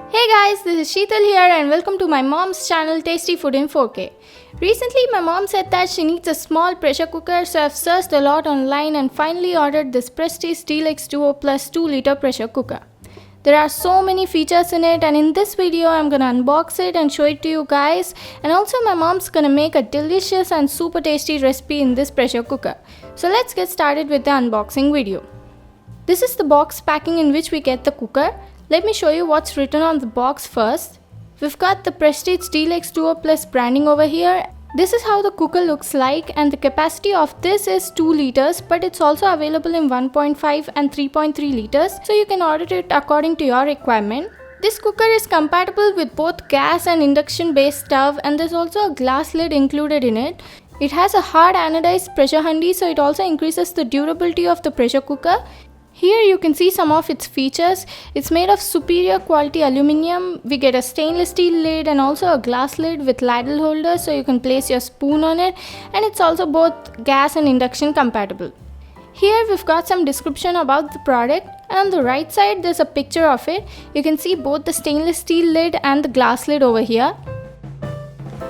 Hey guys, this is Sheetal here and welcome to my mom's channel Tasty Food in 4K. Recently my mom said that she needs a small pressure cooker, so I've searched a lot online and finally ordered this Prestige Deluxe Duo Plus 2-liter pressure cooker. There are so many features in it, and in this video I'm gonna unbox it and show it to you guys, and also my mom's gonna make a delicious and super tasty recipe in this pressure cooker. So let's get started with the unboxing video. This is the box packing in which we get the cooker. Let me show you what's written on the box first. We've got the Prestige Deluxe Duo Plus branding over here. This is how the cooker looks like, and the capacity of this is 2 liters, but it's also available in 1.5 and 3.3 liters, so you can order it according to your requirement. This cooker is compatible with both gas and induction based stove, and there's also a glass lid included in it. It has a hard anodized pressure handi, so it also increases the durability of the pressure cooker. Here you can see some of its features. It's made of superior quality aluminium. We get a stainless steel lid and also a glass lid with ladle holder, so you can place your spoon on it, and it's also both gas and induction compatible. Here we've got some description about the product, and on the right side there's a picture of it. You can see both the stainless steel lid and the glass lid over here.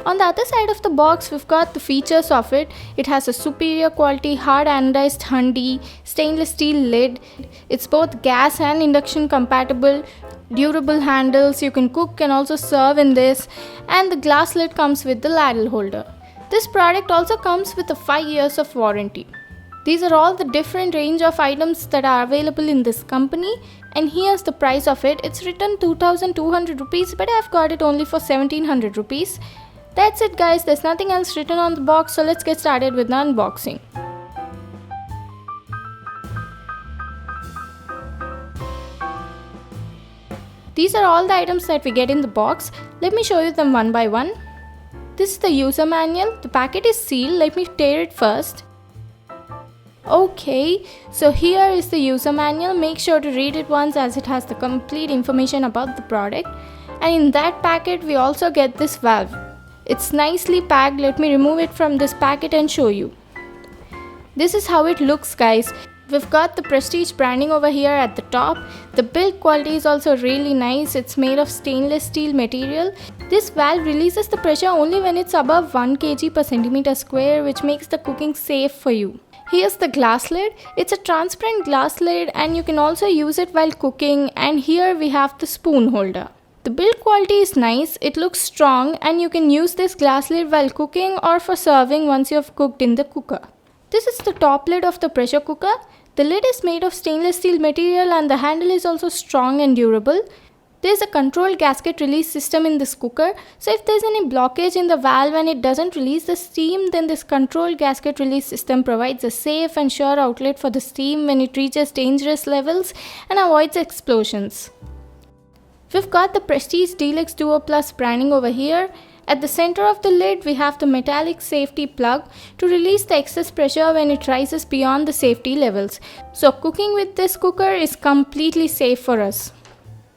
On the other side of the box, we've got the features of it. It has a superior quality hard anodized handi, stainless steel lid. It's both gas and induction compatible, durable handles. You can cook and also serve in this, and the glass lid comes with the ladle holder. This product also comes with a 5 years of warranty. These are all the different range of items that are available in this company, and here's the price of it. It's written 2200 rupees, but I've got it only for 1700 rupees. That's it guys, there's nothing else written on the box, so let's get started with the unboxing. These are all the items that we get in the box. Let me show you them one by one. This is the user manual. The packet is sealed. Let me tear it first. Okay, so here is the user manual. Make sure to read it once as it has the complete information about the product. And in that packet we also get this valve. It's nicely packed. Let me remove it from this packet and show you. This is how it looks guys. We've got the Prestige branding over here at the top. The build quality is also really nice. It's made of stainless steel material. This valve releases the pressure only when it's above 1 kg per centimeter square, which makes the cooking safe for you. Here's the glass lid. It's a transparent glass lid and you can also use it while cooking, and here we have the spoon holder. The build quality is nice, it looks strong, and you can use this glass lid while cooking or for serving once you have cooked in the cooker. This is the top lid of the pressure cooker. The lid is made of stainless steel material and the handle is also strong and durable. There is a controlled gasket release system in this cooker, so if there is any blockage in the valve and it doesn't release the steam, then this controlled gasket release system provides a safe and sure outlet for the steam when it reaches dangerous levels and avoids explosions. We've got the Prestige Deluxe Duo Plus branding over here. At the center of the lid we have the metallic safety plug to release the excess pressure when it rises beyond the safety levels. So cooking with this cooker is completely safe for us.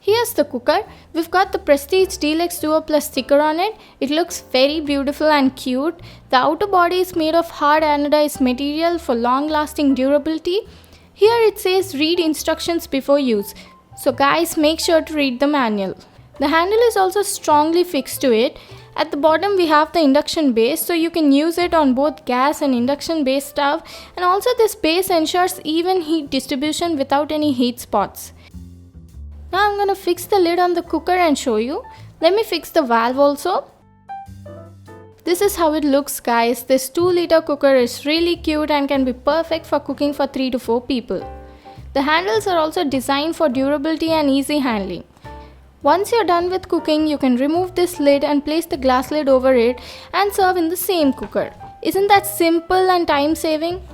Here's the cooker. We've got the Prestige Deluxe Duo Plus sticker on it. It looks very beautiful and cute. The outer body is made of hard anodized material for long lasting durability. Here it says read instructions before use. So guys, make sure to read the manual. The handle is also strongly fixed to it. At the bottom we have the induction base, so you can use it on both gas and induction based stove, and also this base ensures even heat distribution without any heat spots. Now I'm gonna fix the lid on the cooker and show you. Let me fix the valve also. This is how it looks guys. This 2-liter cooker is really cute and can be perfect for cooking for 3 to 4 people. The handles are also designed for durability and easy handling. Once you're done with cooking, you can remove this lid and place the glass lid over it and serve in the same cooker. Isn't that simple and time saving?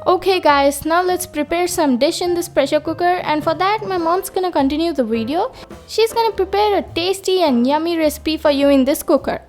Okay guys, now let's prepare some dish in this pressure cooker, and for that my mom's gonna continue the video. She's gonna prepare a tasty and yummy recipe for you in this cooker.